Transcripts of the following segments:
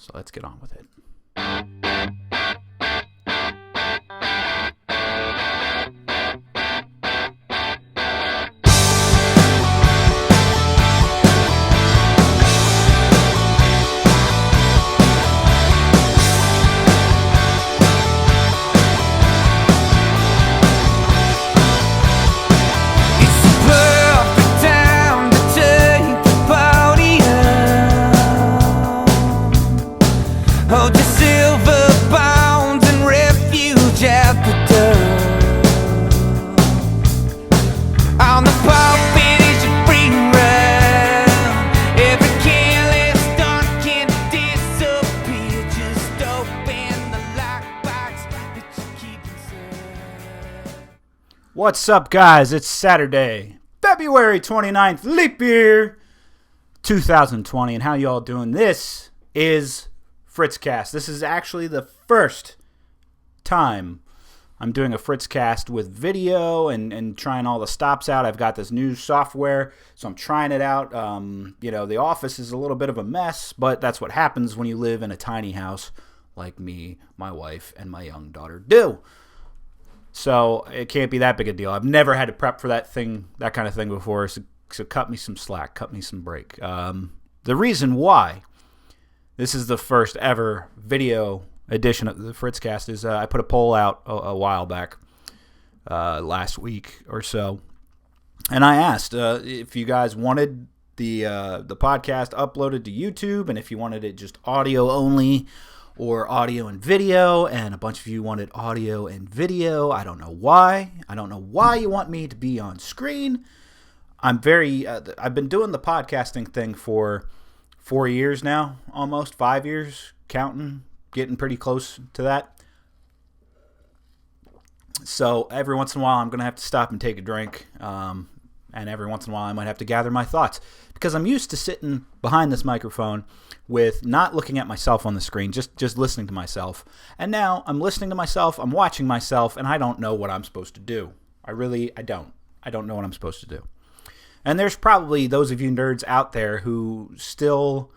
So let's get on with it. What's up, guys? It's Saturday, February 29th, leap year 2020, and how y'all doing? This is FritzCast. This is actually the first time I'm doing a FritzCast with video and trying all the stops out. I've got this new software, so I'm trying it out. The office is a little bit of a mess, but that's what happens when you live in a tiny house like me, my wife, and my young daughter do. So it can't be that big a deal. I've never had to prep for that kind of thing before, so cut me some slack, cut me some break. The reason why this is the first ever video edition of the FritzCast is I put a poll out a while back, last week or so, and I asked if you guys wanted the podcast uploaded to YouTube, and if you wanted it just audio only, or audio and video, and a bunch of you wanted audio and video. I don't know why. I don't know why you want me to be on screen. I've been doing the podcasting thing for 4 years now, almost 5 years, counting, getting pretty close to that. So every once in a while I'm going to have to stop and take a drink, and every once in a while I might have to gather my thoughts, because I'm used to sitting behind this microphone with not looking at myself on the screen, just listening to myself. And now I'm listening to myself, I'm watching myself, and I don't know what I'm supposed to do. I don't. I don't know what I'm supposed to do. And there's probably those of you nerds out there who still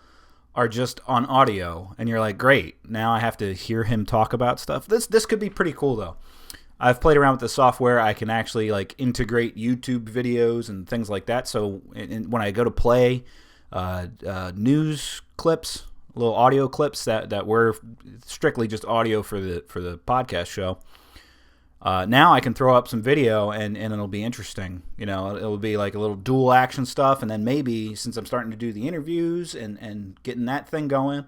are just on audio, and you're like, great, now I have to hear him talk about stuff. This could be pretty cool, though. I've played around with the software. I can actually integrate YouTube videos and things like that. So when I go to play news clips, little audio clips that were strictly just audio for the podcast show, now I can throw up some video and it'll be interesting. It'll be like a little dual action stuff, and then maybe since I'm starting to do the interviews and getting that thing going,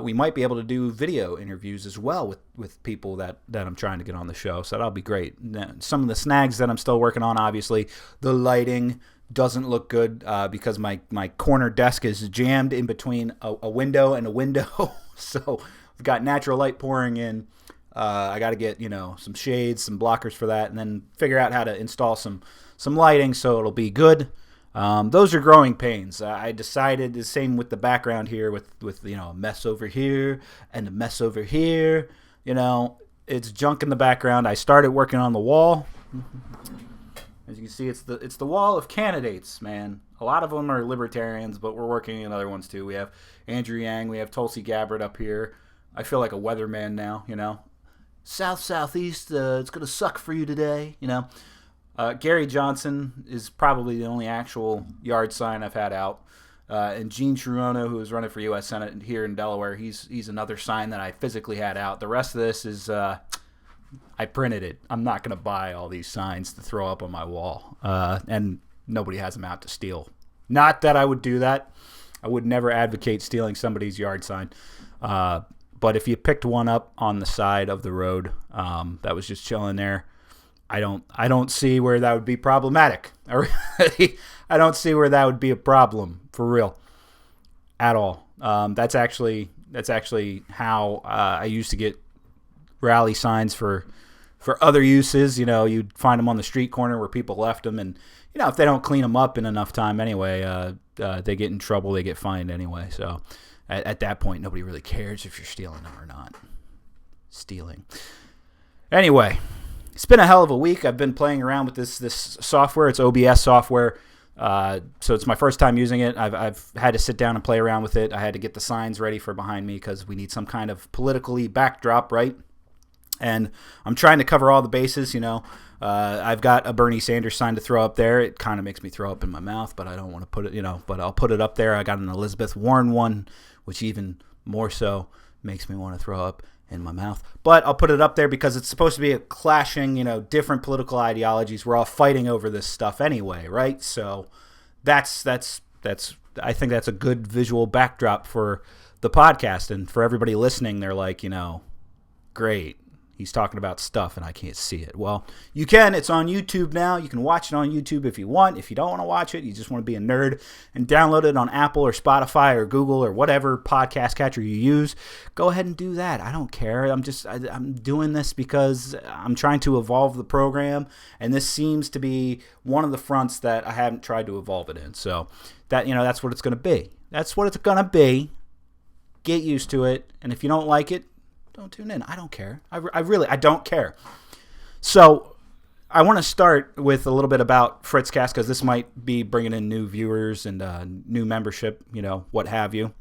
we might be able to do video interviews as well with people that I'm trying to get on the show. So that'll be great. Some of the snags that I'm still working on, obviously, the lighting doesn't look good because my corner desk is jammed in between a window and a window. So we've got natural light pouring in. I got to get some shades, some blockers for that, and then figure out how to install some lighting so it'll be good. Those are growing pains. I decided the same with the background here with a mess over here and a mess over here. It's junk in the background. I started working on the wall. As you can see, it's the wall of candidates, man. A lot of them are libertarians, but we're working on other ones too. We have Andrew Yang, we have Tulsi Gabbard up here. I feel like a weatherman now, Southeast, it's going to suck for you today, Gary Johnson is probably the only actual yard sign I've had out. And Gene Chirono, who is running for U.S. Senate here in Delaware, he's another sign that I physically had out. The rest of this is I printed it. I'm not going to buy all these signs to throw up on my wall. And nobody has them out to steal. Not that I would do that. I would never advocate stealing somebody's yard sign. But if you picked one up on the side of the road that was just chilling there, I don't see where that would be problematic. I don't see where that would be a problem for real at all. That's actually how I used to get rally signs for other uses. You'd find them on the street corner where people left them, and if they don't clean them up in enough time anyway, they get in trouble. They get fined anyway. So at that point, nobody really cares if you're stealing them or not. Stealing. Anyway. It's been a hell of a week. I've been playing around with this software. It's OBS software. So it's my first time using it. I've had to sit down and play around with it. I had to get the signs ready for behind me because we need some kind of politically backdrop, right? And I'm trying to cover all the bases, I've got a Bernie Sanders sign to throw up there. It kind of makes me throw up in my mouth, but I don't want to put it, but I'll put it up there. I got an Elizabeth Warren one, which even more so makes me want to throw up in my mouth. But I'll put it up there because it's supposed to be a clashing, different political ideologies. We're all fighting over this stuff anyway, right? So that's I think that's a good visual backdrop for the podcast. And for everybody listening, they're like, great. He's talking about stuff and I can't see it. Well, you can. It's on YouTube now. You can watch it on YouTube if you want. If you don't want to watch it, you just want to be a nerd and download it on Apple or Spotify or Google or whatever podcast catcher you use, go ahead and do that. I don't care. I'm doing this because I'm trying to evolve the program, and this seems to be one of the fronts that I haven't tried to evolve it in. So that's what it's going to be. That's what it's going to be. Get used to it, and if you don't like it, don't tune in. I don't care. I don't care. So I want to start with a little bit about FritzCast because this might be bringing in new viewers and new membership, what have you.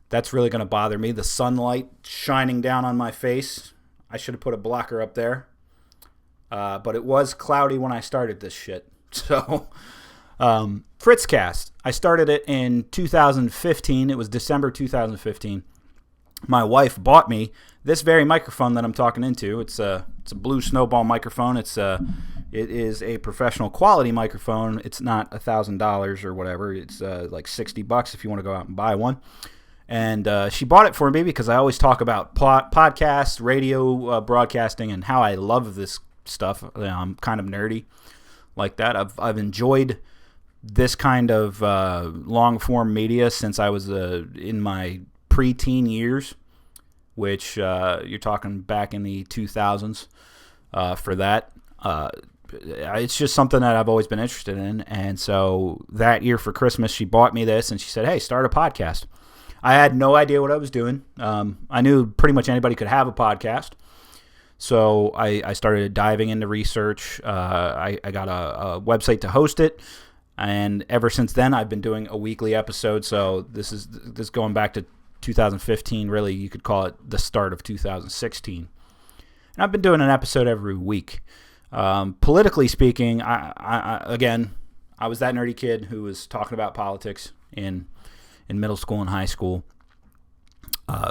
That's really going to bother me. The sunlight shining down on my face. I should have put a blocker up there. But it was cloudy when I started this shit. So FritzCast. I started it in 2015. It was December 2015. My wife bought me this very microphone that I'm talking into. It's a Blue Snowball microphone. It is a professional quality microphone. It's not $1,000 or whatever. It's like $60 if you want to go out and buy one. And she bought it for me because I always talk about podcasts, radio broadcasting, and how I love this stuff. I'm kind of nerdy like that. I've enjoyed this kind of long form media since I was in my preteen years, which you're talking back in the 2000s for that. It's just something that I've always been interested in. And so that year for Christmas, she bought me this and she said, hey, start a podcast. I had no idea what I was doing. I knew pretty much anybody could have a podcast. So I started diving into research. I got a website to host it. And ever since then, I've been doing a weekly episode. So this is going back to 2015, really. You could call it the start of 2016. And I've been doing an episode every week. Politically speaking, I was that nerdy kid who was talking about politics in middle school and high school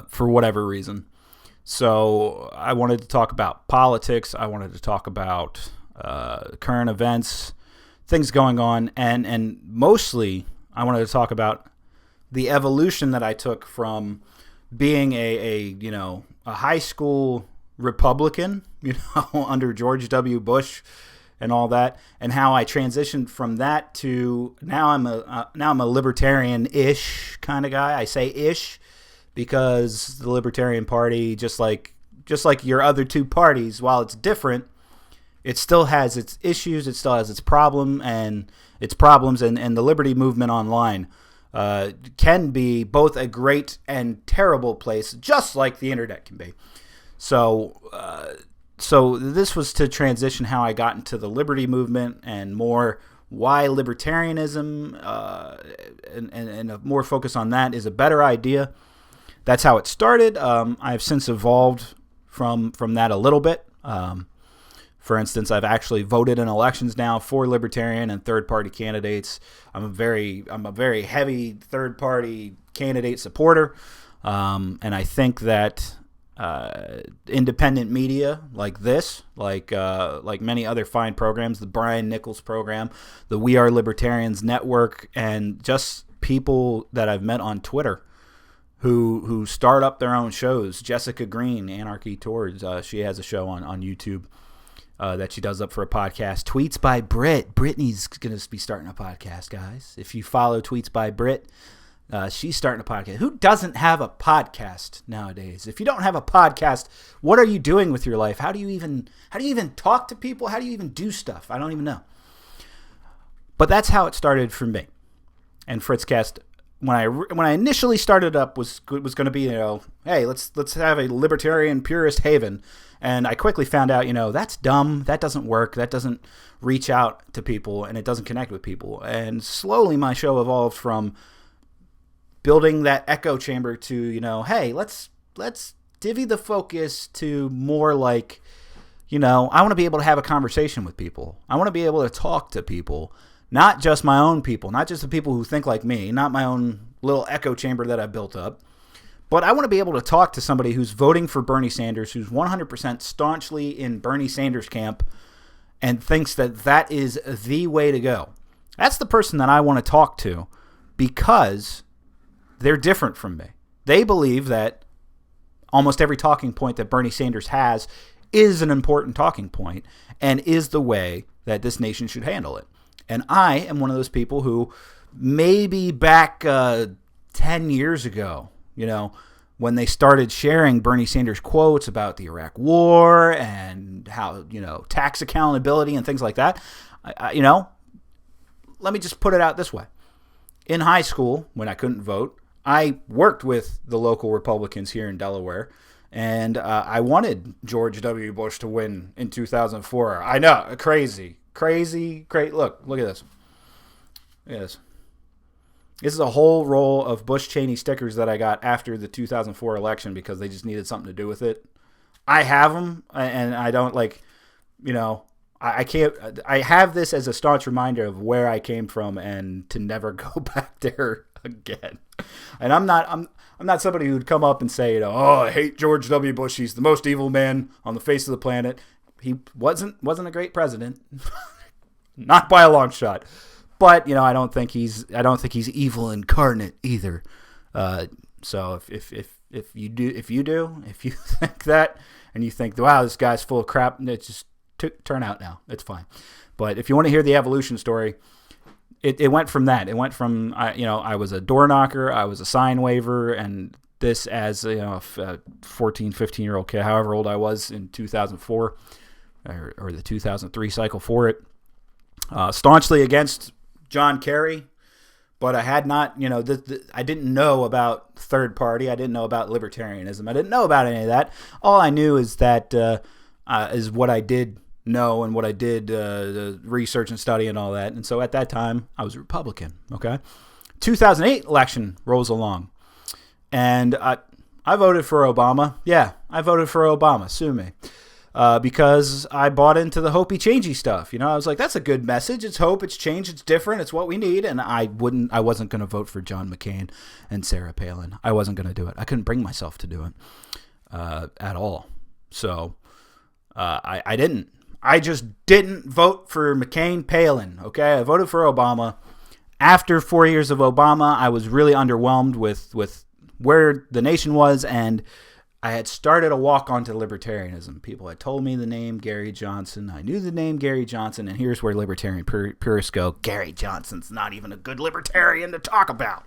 for whatever reason. So I wanted to talk about politics. I wanted to talk about current events, things going on, and mostly I wanted to talk about the evolution that I took from being a high school Republican, under George W. Bush and all that, and how I transitioned from that to now I'm a libertarian-ish kind of guy. I say ish because the Libertarian Party, just like your other two parties, while it's different, it still has its issues, it still has its problems, and the liberty movement online can be both a great and terrible place, just like the internet can be. So this was to transition how I got into the liberty movement and more why libertarianism and a more focus on that is a better idea. That's how it started. I've since evolved from that a little bit. For instance, I've actually voted in elections now for libertarian and third-party candidates. I'm a very heavy third-party candidate supporter, and I think that independent media like this, like many other fine programs, the Brian Nichols program, the We Are Libertarians Network, and just people that I've met on Twitter who start up their own shows. Jessica Green, Anarchy Towards, she has a show on YouTube that she does up for a podcast. Tweets by Brit. Brittany's going to be starting a podcast, guys. If you follow Tweets by Brit, she's starting a podcast. Who doesn't have a podcast nowadays? If you don't have a podcast, what are you doing with your life? How do you even talk to people? How do you even do stuff? I don't even know. But that's how it started for me. And FritzCast when I initially started up was going to be, hey, let's have a libertarian purist haven, and I quickly found out, that's dumb. That doesn't work. That doesn't reach out to people, and it doesn't connect with people. And slowly my show evolved from building that echo chamber to, hey, let's divvy the focus to more like, I want to be able to have a conversation with people. I want to be able to talk to people. Not just my own people, not just the people who think like me, not my own little echo chamber that I built up, but I want to be able to talk to somebody who's voting for Bernie Sanders, who's 100% staunchly in Bernie Sanders camp and thinks that that is the way to go. That's the person that I want to talk to because they're different from me. They believe that almost every talking point that Bernie Sanders has is an important talking point and is the way that this nation should handle it. And I am one of those people who maybe back 10 years ago, when they started sharing Bernie Sanders quotes about the Iraq War and how, tax accountability and things like that, let me just put it out this way. In high school, when I couldn't vote, I worked with the local Republicans here in Delaware, and I wanted George W. Bush to win in 2004. I know, crazy. Look at this. This is a whole roll of Bush Cheney stickers that I got after the 2004 election because they just needed something to do with it. I have them, and I don't I can't. I have this as a staunch reminder of where I came from and to never go back there again. And I'm not somebody who'd come up and say, I hate George W. Bush. He's the most evil man on the face of the planet. He wasn't a great president, not by a long shot. But I don't think he's evil incarnate either. So if you think that and you think, wow, this guy's full of crap, it's just turn out now. It's fine. But if you want to hear the evolution story, it went from that. It went from I was a door knocker, I was a sign waver, and this as a 14, 15-year-old kid, however old I was in 2004. Or the 2003 cycle for it. Staunchly against John Kerry, but I had not, I didn't know about third party. I didn't know about libertarianism. I didn't know about any of that. All I knew is that is what I did know and what I did research and study and all that. And so at that time, I was a Republican. Okay, 2008 election rolls along, and I voted for Obama. Yeah, I voted for Obama. Sue me. Because I bought into the hopey changey stuff. I was like, that's a good message. It's hope, it's change, it's different, it's what we need. And I wasn't going to vote for John McCain and Sarah Palin. I wasn't going to do it. I couldn't bring myself to do it at all. So I didn't. I just didn't vote for McCain, Palin. Okay, I voted for Obama. After 4 years of Obama, I was really underwhelmed with where the nation was, and I had started a walk onto libertarianism. People had told me the name Gary Johnson. I knew the name Gary Johnson, and here's where libertarian purists go, Gary Johnson's not even a good libertarian to talk about.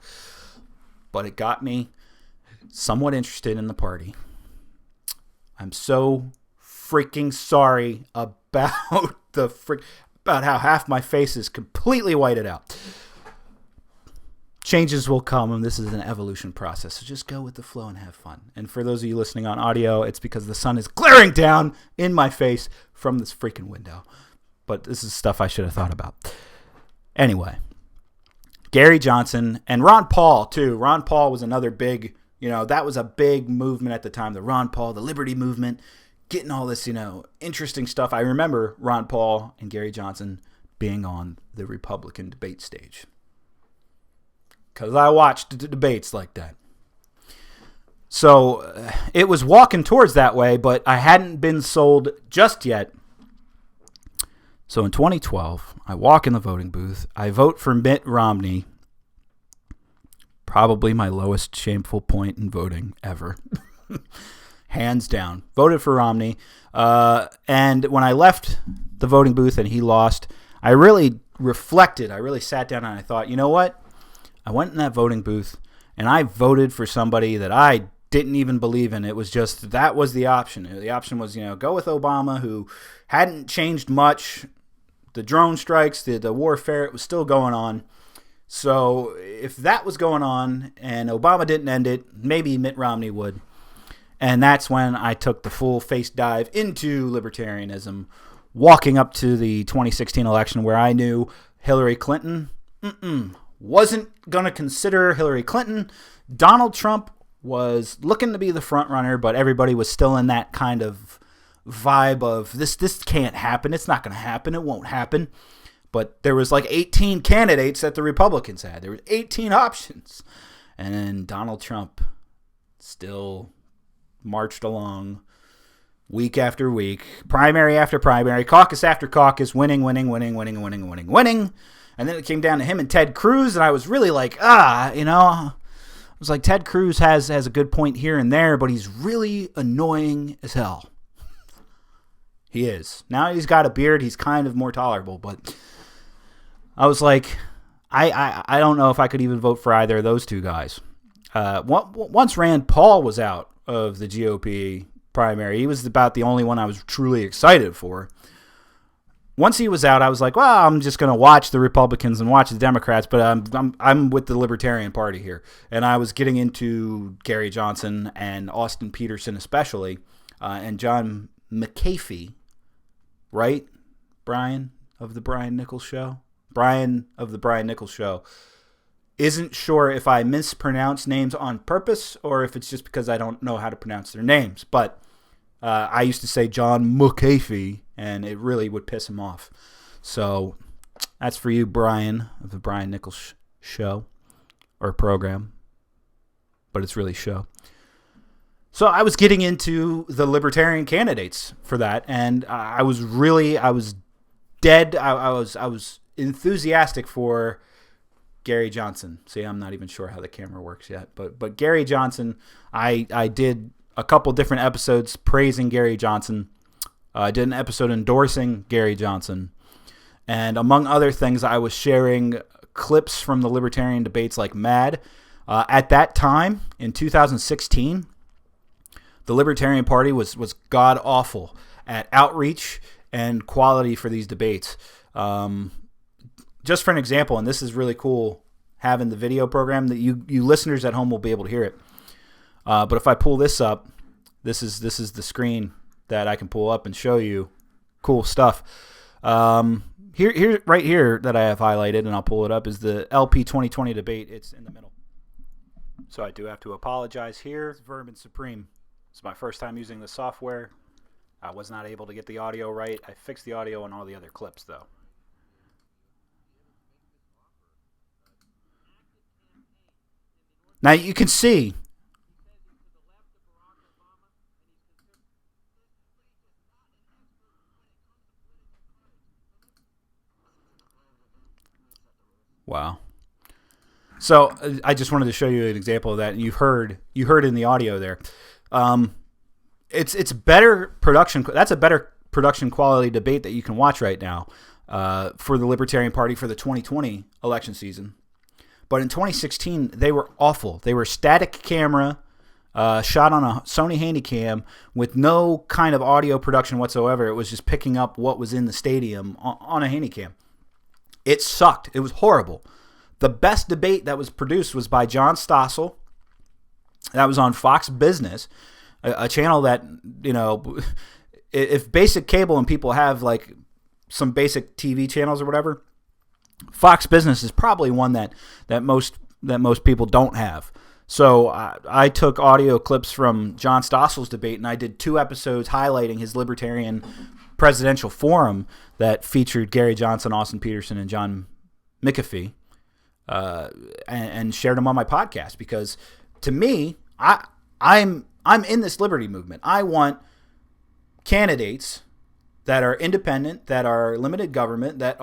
But it got me somewhat interested in the party. I'm so freaking sorry about about how half my face is completely whited out. Changes will come, and this is an evolution process. So just go with the flow and have fun. And for those of you listening on audio, it's because the sun is glaring down in my face from this freaking window. But this is stuff I should have thought about. Anyway, Gary Johnson and Ron Paul, too. Ron Paul was another big, that was a big movement at the time. The Ron Paul, the Liberty Movement, getting all this, interesting stuff. I remember Ron Paul and Gary Johnson being on the Republican debate stage. Because I watched the debates like that. So it was walking towards that way, but I hadn't been sold just yet. So in 2012, I walk in the voting booth. I vote for Mitt Romney. Probably my lowest shameful point in voting ever. Hands down. Voted for Romney. And when I left the voting booth and he lost, I really reflected. I really sat down and I thought, you know what? I went in that voting booth and I voted for somebody that I didn't even believe in. It was just, that was the option. The option was, go with Obama, who hadn't changed much. The drone strikes, the warfare, it was still going on. So if that was going on and Obama didn't end it, maybe Mitt Romney would. And that's when I took the full face dive into libertarianism, walking up to the 2016 election where I knew Hillary Clinton wasn't going to consider Hillary Clinton. Donald Trump was looking to be the front runner, but everybody was still in that kind of vibe of this can't happen. It's not going to happen. It won't happen. But there was like 18 candidates that the Republicans had. There were 18 options. And then Donald Trump still marched along week after week, primary after primary, caucus after caucus, winning. And then it came down to him and Ted Cruz, and I was really like, I was like, Ted Cruz has a good point here and there, but he's really annoying as hell. He is. Now he's got a beard, he's kind of more tolerable, but I was like, I don't know if I could even vote for either of those two guys. Once Rand Paul was out of the GOP primary, he was about the only one I was truly excited for. Once he was out, I was like, well, I'm just going to watch the Republicans and watch the Democrats, but I'm with the Libertarian Party here. And I was getting into Gary Johnson and Austin Peterson especially, and John McAfee, right? Brian of the Brian Nichols Show? Brian of the Brian Nichols Show. Isn't sure if I mispronounce names on purpose or if it's just because I don't know how to pronounce their names. But I used to say John McAfee, and it really would piss him off. So that's for you, Brian of the Brian Nichols Show, or program. But it's really show. So I was getting into the libertarian candidates for that, and I was dead. I was enthusiastic for Gary Johnson. See, I'm not even sure how the camera works yet, but Gary Johnson, I did a couple different episodes praising Gary Johnson. I did an episode endorsing Gary Johnson, and among other things, I was sharing clips from the libertarian debates like mad. At that time, in 2016, the Libertarian Party was god awful at outreach and quality for these debates. Just for an example, and this is really cool having the video program that you listeners at home will be able to hear it. But if I pull this up, this is the screen that I can pull up and show you cool stuff. Here, right here that I have highlighted, and I'll pull it up, is the LP 2020 debate. It's in the middle. So I do have to apologize here. It's Vermin Supreme. It's my first time using the software. I was not able to get the audio right. I fixed the audio on all the other clips, though. Now you can see. Wow. So I just wanted to show you an example of that, and you heard in the audio there. It's better production. That's a better production quality debate that you can watch right now for the Libertarian Party for the 2020 election season. But in 2016, they were awful. They were static camera, shot on a Sony Handycam with no kind of audio production whatsoever. It was just picking up what was in the stadium on a Handycam. It sucked. It was horrible. The best debate that was produced was by John Stossel. That was on Fox Business, a channel that, if basic cable and people have like some basic TV channels or whatever, Fox Business is probably one that most people don't have. So I took audio clips from John Stossel's debate, and I did 2 episodes highlighting his Libertarian presidential forum that featured Gary Johnson, Austin Peterson, and John McAfee, and shared them on my podcast because, to me, I'm in this liberty movement. I want candidates that are independent, that are limited government, that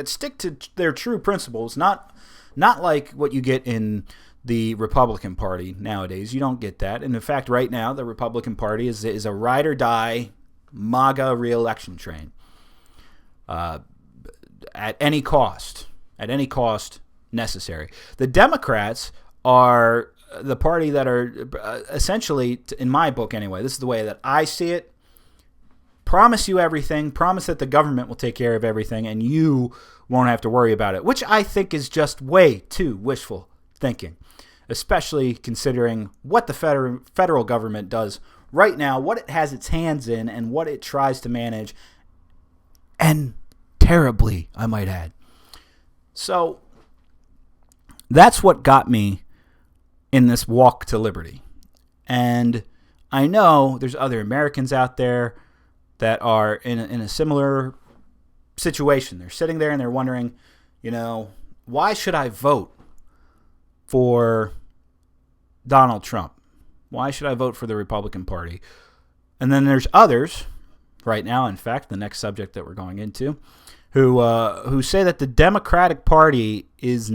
stick to their true principles, not like what you get in the Republican Party nowadays. You don't get that. And in fact, right now, the Republican Party is a ride or die MAGA re-election train. At any cost necessary. The Democrats are the party that are essentially, in my book anyway, this is the way that I see it, promise you everything, promise that the government will take care of everything, and you won't have to worry about it, which I think is just way too wishful thinking, especially considering what the federal government does right now, what it has its hands in, and what it tries to manage, and terribly, I might add. So that's what got me in this walk to liberty. And I know there's other Americans out there that are in a similar situation. They're sitting there and they're wondering, why should I vote for Donald Trump? Why should I vote for the Republican Party? And then there's others right now, in fact, the next subject that we're going into, who say that the Democratic Party is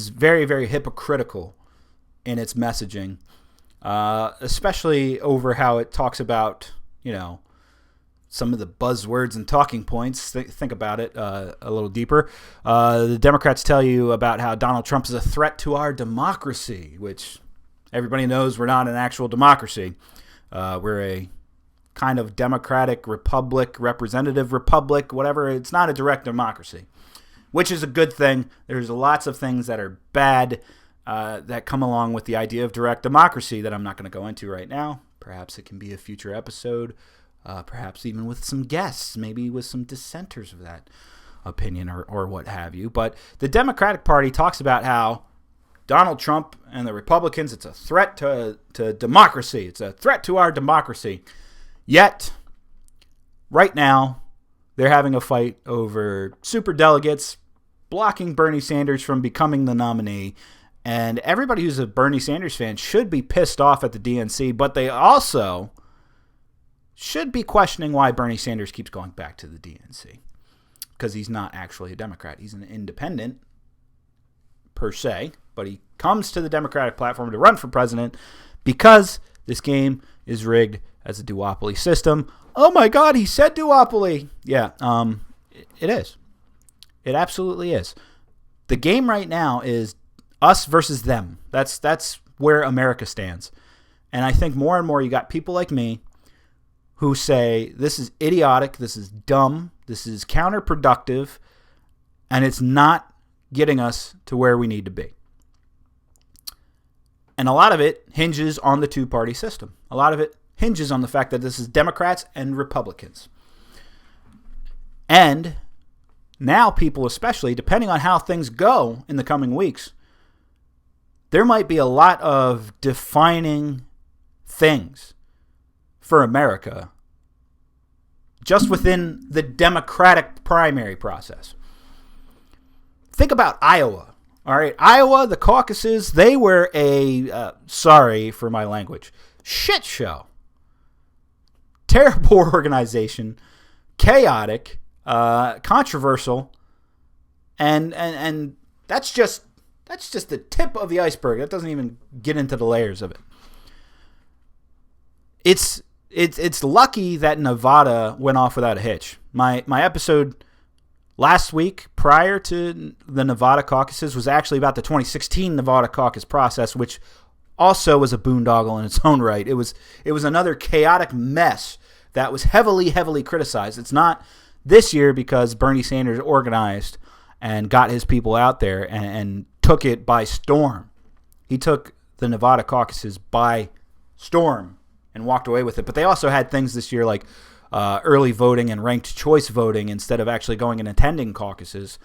very, very hypocritical in its messaging, especially over how it talks about, some of the buzzwords and talking points. Think about it a little deeper. The Democrats tell you about how Donald Trump is a threat to our democracy, which everybody knows we're not an actual democracy. We're a kind of democratic republic, representative republic, whatever. It's not a direct democracy, which is a good thing. There's lots of things that are bad that come along with the idea of direct democracy that I'm not going to go into right now. Perhaps it can be a future episode. Perhaps even with some guests, maybe with some dissenters of that opinion or what have you. But the Democratic Party talks about how Donald Trump and the Republicans, it's a threat to democracy. It's a threat to our democracy. Yet, right now, they're having a fight over superdelegates, blocking Bernie Sanders from becoming the nominee. And everybody who's a Bernie Sanders fan should be pissed off at the DNC, but they also should be questioning why Bernie Sanders keeps going back to the DNC, because he's not actually a Democrat. He's an independent, per se, but he comes to the Democratic platform to run for president because this game is rigged as a duopoly system. Oh my God, he said duopoly. Yeah, it is. It absolutely is. The game right now is us versus them. That's where America stands. And I think more and more you got people like me who say this is idiotic, this is dumb, this is counterproductive, and it's not getting us to where we need to be. And a lot of it hinges on the two-party system. A lot of it hinges on the fact that this is Democrats and Republicans. And now people especially, depending on how things go in the coming weeks, there might be a lot of defining things for America just within the Democratic primary process. Think about Iowa. All right, Iowa, the caucuses, they were a, sorry for my language, shit show. Terrible organization, chaotic, controversial, and that's just the tip of the iceberg. That doesn't even get into the layers of it. It's lucky that Nevada went off without a hitch. My episode last week, prior to the Nevada caucuses, was actually about the 2016 Nevada caucus process, which also was a boondoggle in its own right. It was another chaotic mess that was heavily, heavily criticized. It's not this year because Bernie Sanders organized and got his people out there and took it by storm. He took the Nevada caucuses by storm and walked away with it. But they also had things this year like early voting and ranked choice voting instead of actually going and attending caucuses,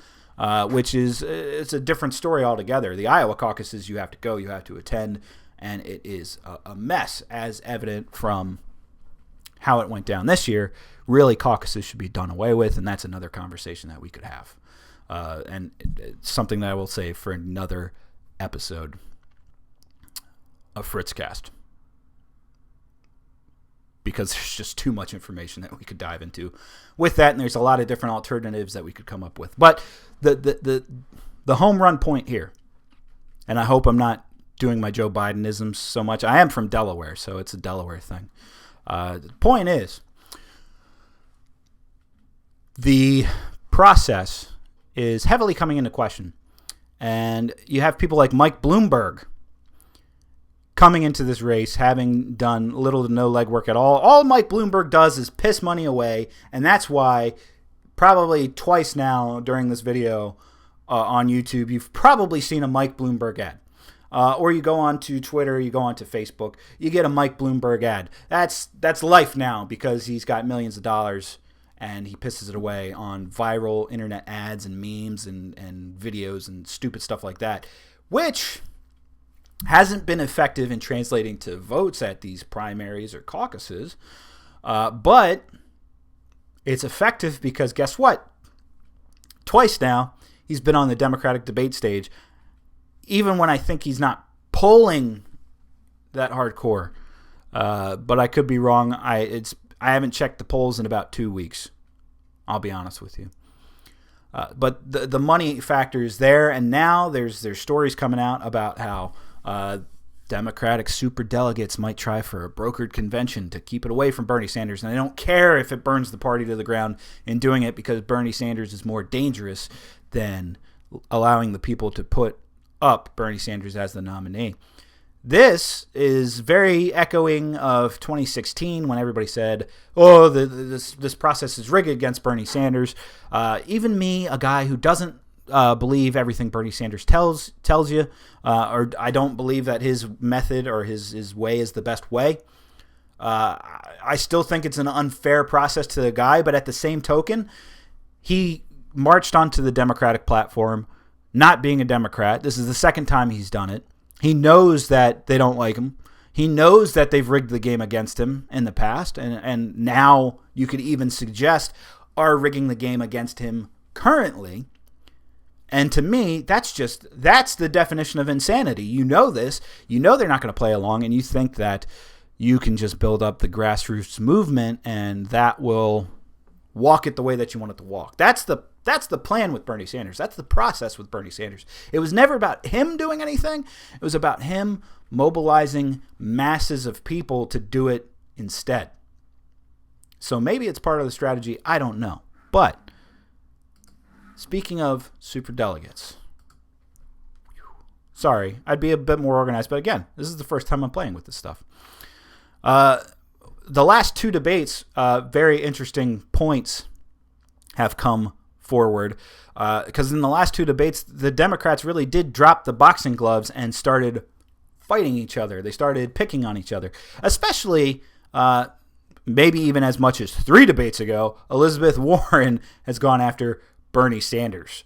which is it's a different story altogether. The Iowa caucuses, you have to go, you have to attend, and it is a mess, as evident from how it went down this year. Really, caucuses should be done away with, and that's another conversation that we could have. And it's something that I will save for another episode of FritzCast, because there's just too much information that we could dive into with that, and there's a lot of different alternatives that we could come up with. But the home run point here, and I hope I'm not doing my Joe Bidenisms so much. I am from Delaware, so it's a Delaware thing. The point is, the process is heavily coming into question, and you have people like Mike Bloomberg coming into this race, having done little to no legwork at all Mike Bloomberg does is piss money away, and that's why probably twice now during this video on YouTube, you've probably seen a Mike Bloomberg ad. Or you go on to Twitter, you go on to Facebook, you get a Mike Bloomberg ad. That's life now because he's got millions of dollars and he pisses it away on viral internet ads and memes and videos and stupid stuff like that, which hasn't been effective in translating to votes at these primaries or caucuses. But it's effective because guess what? Twice now, he's been on the Democratic debate stage, even when I think he's not polling that hardcore. But I could be wrong. I haven't checked the polls in about 2 weeks. I'll be honest with you. But the money factor is there, and now there's stories coming out about how Democratic superdelegates might try for a brokered convention to keep it away from Bernie Sanders. And I don't care if it burns the party to the ground in doing it because Bernie Sanders is more dangerous than allowing the people to put up Bernie Sanders as the nominee. This is very echoing of 2016 when everybody said, oh, this process is rigged against Bernie Sanders. Even me, a guy who doesn't believe everything Bernie Sanders tells you, or I don't believe that his method or his way is the best way. I still think it's an unfair process to the guy, but at the same token, he marched onto the Democratic platform not being a Democrat. This is the second time he's done it. He knows that they don't like him. He knows that they've rigged the game against him in the past, and now you could even suggest are rigging the game against him currently. And to me, that's the definition of insanity. You know this. You know they're not going to play along, and you think that you can just build up the grassroots movement, and that will walk it the way that you want it to walk. That's the plan with Bernie Sanders. That's the process with Bernie Sanders. It was never about him doing anything. It was about him mobilizing masses of people to do it instead. So maybe it's part of the strategy. I don't know. But speaking of superdelegates, sorry, I'd be a bit more organized. But again, this is the first time I'm playing with this stuff. The last two debates, very interesting points have come forward because in the last two debates, the Democrats really did drop the boxing gloves and started fighting each other. They started picking on each other, especially maybe even as much as 3 debates ago, Elizabeth Warren has gone after Bernie Sanders,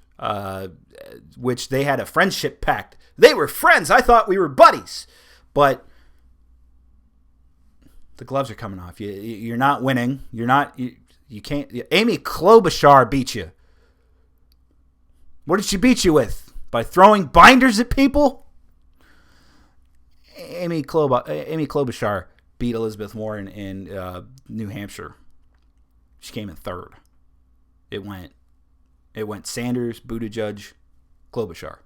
which they had a friendship pact. They were friends. I thought we were buddies, but the gloves are coming off. You're not winning. You can't. Amy Klobuchar beat you. What did she beat you with? By throwing binders at people? Amy Klobuchar beat Elizabeth Warren in New Hampshire. She came in 3rd. It went Sanders, Buttigieg, Klobuchar.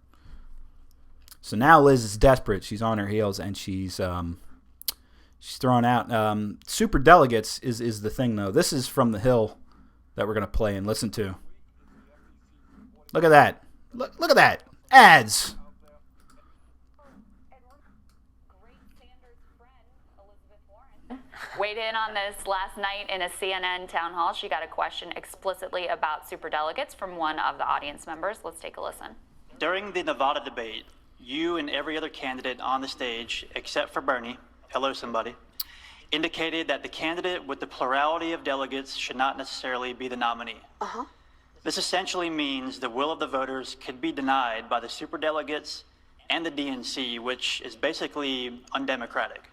So now Liz is desperate. She's on her heels, and she's throwing out. Superdelegates is the thing, though. This is from the Hill that we're going to play and listen to. Look at that. Look at that. Ads. Weighed in on this last night in a CNN town hall. She got a question explicitly about superdelegates from one of the audience members. Let's take a listen. During the Nevada debate, you and every other candidate on the stage, except for Bernie, hello somebody, indicated that the candidate with the plurality of delegates should not necessarily be the nominee. Uh-huh. This essentially means the will of the voters could be denied by the superdelegates and the DNC, which is basically undemocratic.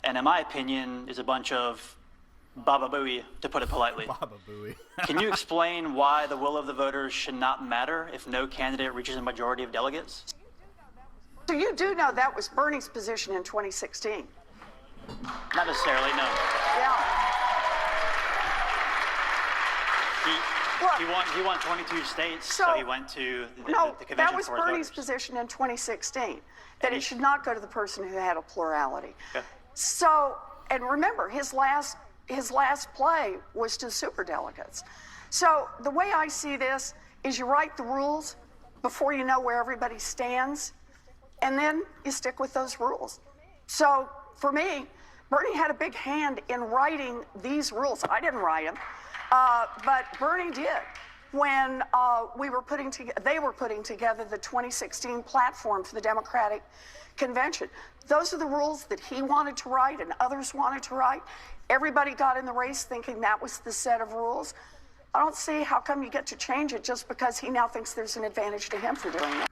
And in my opinion, is a bunch of baba booey, to put it politely. Baba booey. Can you explain why the will of the voters should not matter if no candidate reaches a majority of delegates? So you do know that was Bernie's position in 2016? Not necessarily, no. Yeah. He won 22 states, so he went to the convention. That was for his Bernie's voters. position in 2016, that it should not go to the person who had a plurality. Okay. So, and remember, his last play was to superdelegates. So the way I see this is you write the rules before you know where everybody stands, and then you stick with those rules. So for me, Bernie had a big hand in writing these rules. I didn't write them, but Bernie did. When they were putting together the 2016 platform for the Democratic Convention. Those are the rules that he wanted to write and others wanted to write. Everybody got in the race thinking that was the set of rules. I don't see how come you get to change it just because he now thinks there's an advantage to him for doing that.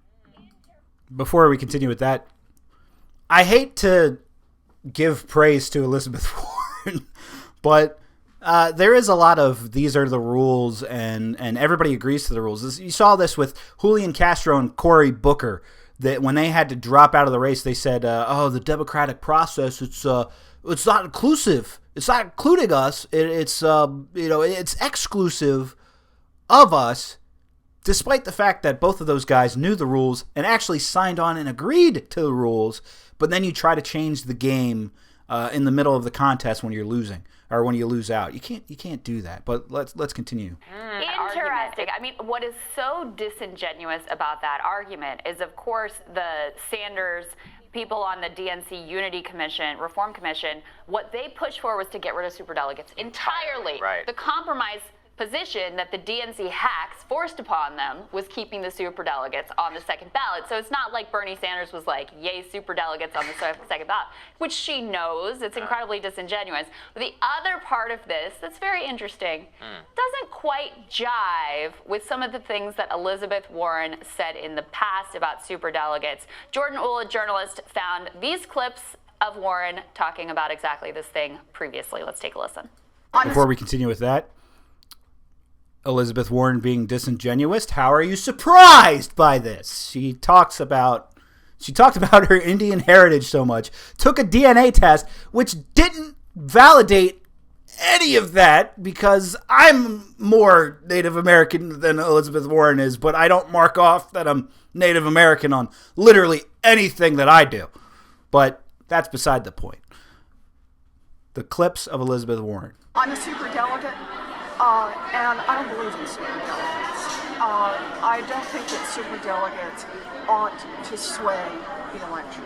Before we continue with that, I hate to give praise to Elizabeth Warren, but there is a lot of these are the rules, and everybody agrees to the rules. You saw this with Julian Castro and Cory Booker, that when they had to drop out of the race, they said, the democratic process, it's not inclusive. It's not including us. It's exclusive of us, despite the fact that both of those guys knew the rules and actually signed on and agreed to the rules. But then you try to change the game in the middle of the contest when you're losing or when you lose out. You can't do that. But let's continue. Interesting. I mean, what is so disingenuous about that argument is, of course, the Sanders people on the DNC Unity Commission, Reform Commission, what they pushed for was to get rid of superdelegates entirely. Right. The compromise position that the DNC hacks forced upon them was keeping the superdelegates on the second ballot. So it's not like Bernie Sanders was like, yay, superdelegates on the second ballot, which she knows. It's incredibly disingenuous. But the other part of this that's very interesting doesn't quite jive with some of the things that Elizabeth Warren said in the past about superdelegates. Jordan Uhl, a journalist, found these clips of Warren talking about exactly this thing previously. Let's take a listen. Before we continue with that, Elizabeth Warren being disingenuous, how are you surprised by this? She talked about her Indian heritage so much, took a DNA test, which didn't validate any of that because I'm more Native American than Elizabeth Warren is, but I don't mark off that I'm Native American on literally anything that I do. But that's beside the point. The clips of Elizabeth Warren. I'm a superdelegate. And I don't believe in superdelegates. I don't think that superdelegates ought to sway the election.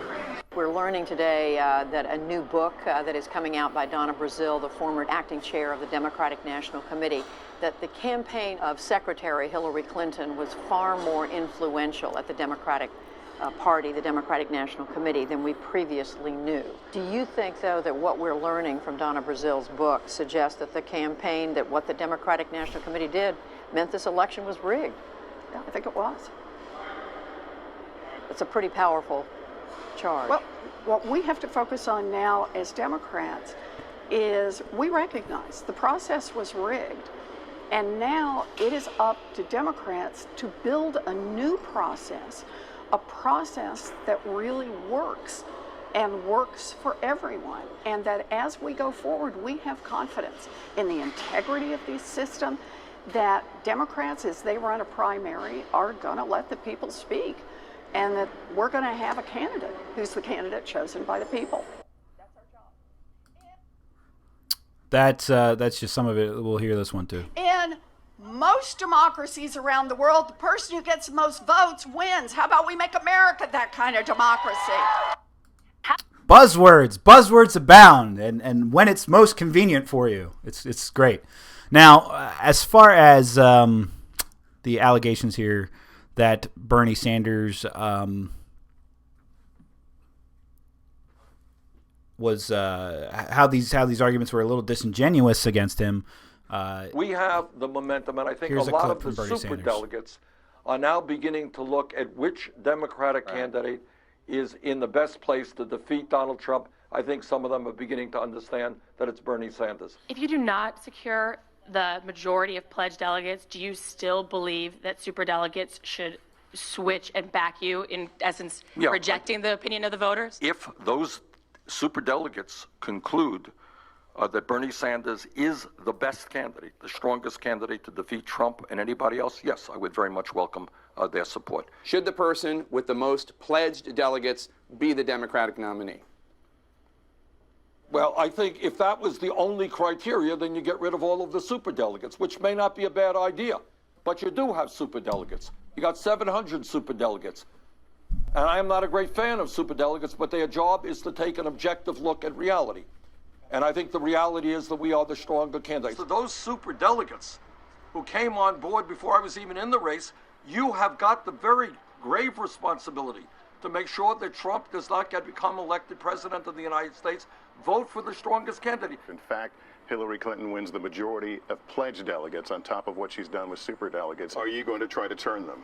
We're learning today that a new book that is coming out by Donna Brazile, the former acting chair of the Democratic National Committee, that the campaign of Secretary Hillary Clinton was far more influential at the Democratic Party, the Democratic National Committee, than we previously knew. Do you think, though, that what we're learning from Donna Brazile's book suggests that the campaign, that what the Democratic National Committee did, meant this election was rigged? Yeah, I think it was. It's a pretty powerful charge. Well, what we have to focus on now as Democrats is we recognize the process was rigged, and now it is up to Democrats to build a new process, a process that really works and works for everyone, and that as we go forward, we have confidence in the integrity of the system, that Democrats, as they run a primary, are going to let the people speak, and that we're going to have a candidate who's the candidate chosen by the people. That's just some of it. We'll hear this one too. In most democracies around the world, the person who gets the most votes wins. How about we make America that kind of democracy? Buzzwords abound, and when it's most convenient for you, it's great. Now, as far as the allegations here that Bernie Sanders was how these arguments were a little disingenuous against him. We have the momentum, and I think a lot of the superdelegates are now beginning to look at which Democratic candidate is in the best place to defeat Donald Trump. I think some of them are beginning to understand that it's Bernie Sanders. If you do not secure the majority of pledged delegates, do you still believe that superdelegates should switch and back you, in essence, rejecting the opinion of the voters? If those superdelegates conclude that Bernie Sanders is the best candidate, the strongest candidate to defeat Trump and anybody else, yes, I would very much welcome their support. Should the person with the most pledged delegates be the Democratic nominee? Well, I think if that was the only criteria, then you get rid of all of the superdelegates, which may not be a bad idea. But you do have superdelegates. You got 700 superdelegates. And I am not a great fan of superdelegates, but their job is to take an objective look at reality. And I think the reality is that we are the stronger candidates. So those superdelegates who came on board before I was even in the race, you have got the very grave responsibility to make sure that Trump does not become elected president of the United States. Vote for the strongest candidate. In fact, Hillary Clinton wins the majority of pledged delegates on top of what she's done with superdelegates. Are you going to try to turn them?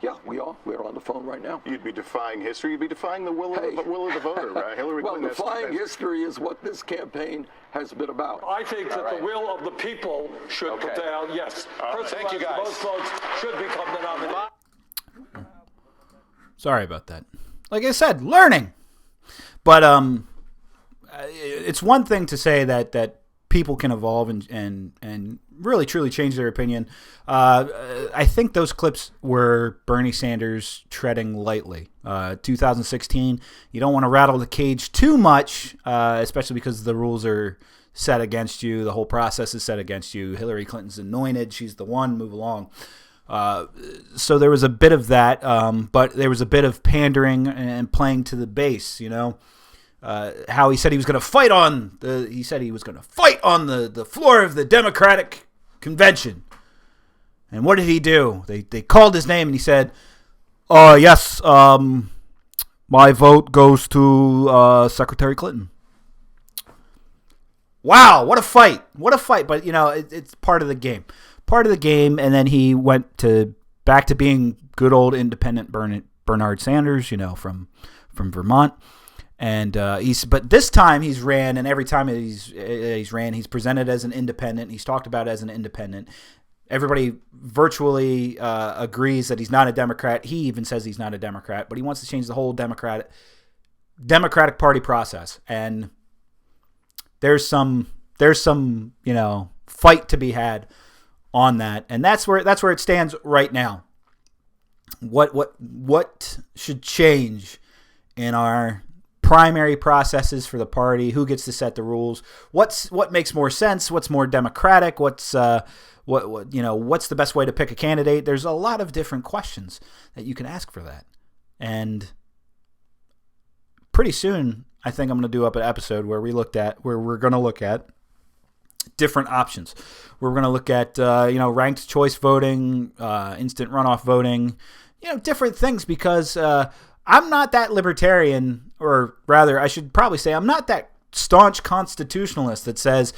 Yeah, we are. We're on the phone right now. You'd be defying history. You'd be defying the will of the voter, right? Hillary Clinton. Defying history is what this campaign has been about. I think that the will of the people should prevail. Yes. Thank you, guys. Most votes should become the nominee. Sorry about that. Like I said, learning. But it's one thing to say that people can evolve and really truly change their opinion. I think those clips were Bernie Sanders treading lightly. 2016, you don't want to rattle the cage too much, especially because the rules are set against you. The whole process is set against you. Hillary Clinton's anointed. She's the one. Move along. So there was a bit of that, but there was a bit of pandering and playing to the base, you know. How he said he was going to fight on the floor of the Democratic convention. And what did he do? They called his name and he said, yes, my vote goes to Secretary Clinton. Wow, what a fight. What a fight. But, you know, it's part of the game. Part of the game, and then he went back to being good old independent Bernard Sanders, you know, from Vermont. And but this time he's ran, and every time he's ran, he's presented as an independent. He's talked about as an independent. Everybody virtually agrees that he's not a Democrat. He even says he's not a Democrat, but he wants to change the whole Democratic Party process. And there's some you know, fight to be had on that, and that's where it stands right now. What should change in our primary processes for the party? Who gets to set the rules? What makes more sense? What's more democratic? What's the best way to pick a candidate? There's a lot of different questions that you can ask for that. And pretty soon, I think I'm going to do up an episode where we're going to look at different options. We're going to look at ranked choice voting, instant runoff voting, different things, because I'm not that libertarian, or rather, I should probably say I'm not that staunch constitutionalist that says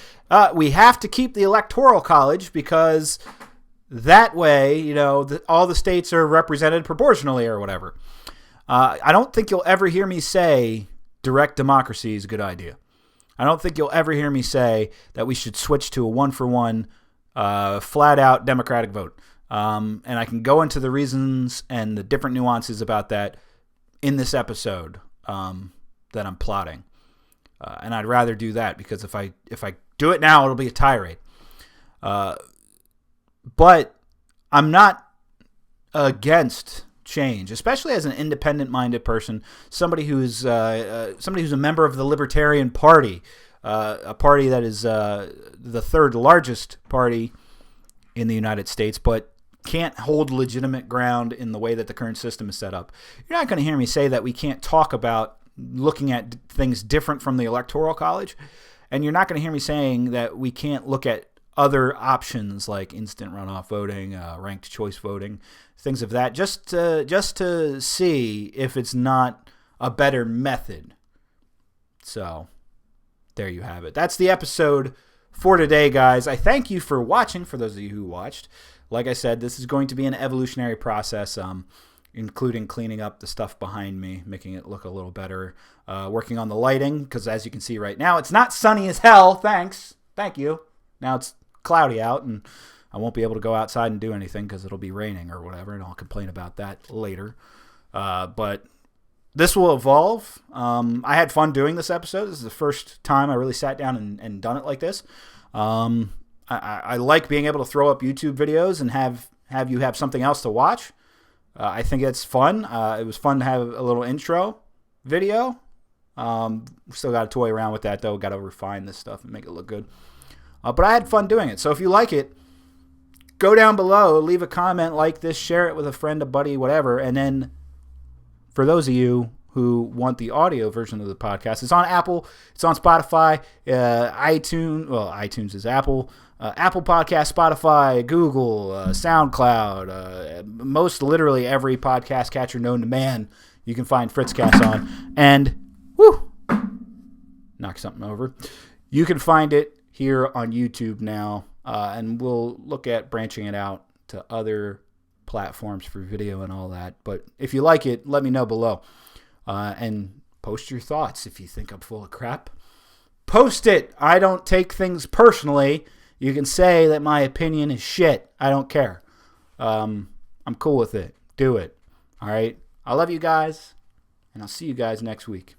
we have to keep the Electoral College because that way, all the states are represented proportionally or whatever. I don't think you'll ever hear me say direct democracy is a good idea. I don't think you'll ever hear me say that we should switch to a one-for-one, flat-out Democratic vote. And I can go into the reasons and the different nuances about that in this episode that I'm plotting. And I'd rather do that, because if I do it now, it'll be a tirade. But I'm not against change, especially as an independent-minded person, somebody who's a member of the Libertarian Party, a party that is the third largest party in the United States, but can't hold legitimate ground in the way that the current system is set up. You're not going to hear me say that we can't talk about looking at things different from the Electoral College, and you're not going to hear me saying that we can't look at other options like instant runoff voting, ranked choice voting, things of that, just to see if it's not a better method. So there you have it. That's the episode for today, guys. I thank you for watching, for those of you who watched. Like I said, this is going to be an evolutionary process, including cleaning up the stuff behind me, making it look a little better, working on the lighting, because as you can see right now, it's not sunny as hell. Thank you. Now it's cloudy out, and I won't be able to go outside and do anything because it'll be raining or whatever, and I'll complain about that later. But this will evolve. I had fun doing this episode. This is the first time I really sat down and done it like this. I like being able to throw up YouTube videos and have you have something else to watch. I think it's fun. It was fun to have a little intro video. Still got to toy around with that, though. Got to refine this stuff and make it look good. But I had fun doing it. So if you like it, go down below, leave a comment, like this, share it with a friend, a buddy, whatever, and then for those of you who want the audio version of the podcast, it's on Apple, it's on Spotify, iTunes. Well, iTunes is Apple. Apple Podcast, Spotify, Google, SoundCloud, most literally every podcast catcher known to man you can find FritzCast on. And, knock something over. You can find it here on YouTube now, and we'll look at branching it out to other platforms for video and all that. But if you like it, let me know below. And post your thoughts. If you think I'm full of crap, post it. I don't take things personally. You can say that my opinion is shit. I don't care. I'm cool with it. Do it. All right? I love you guys, and I'll see you guys next week.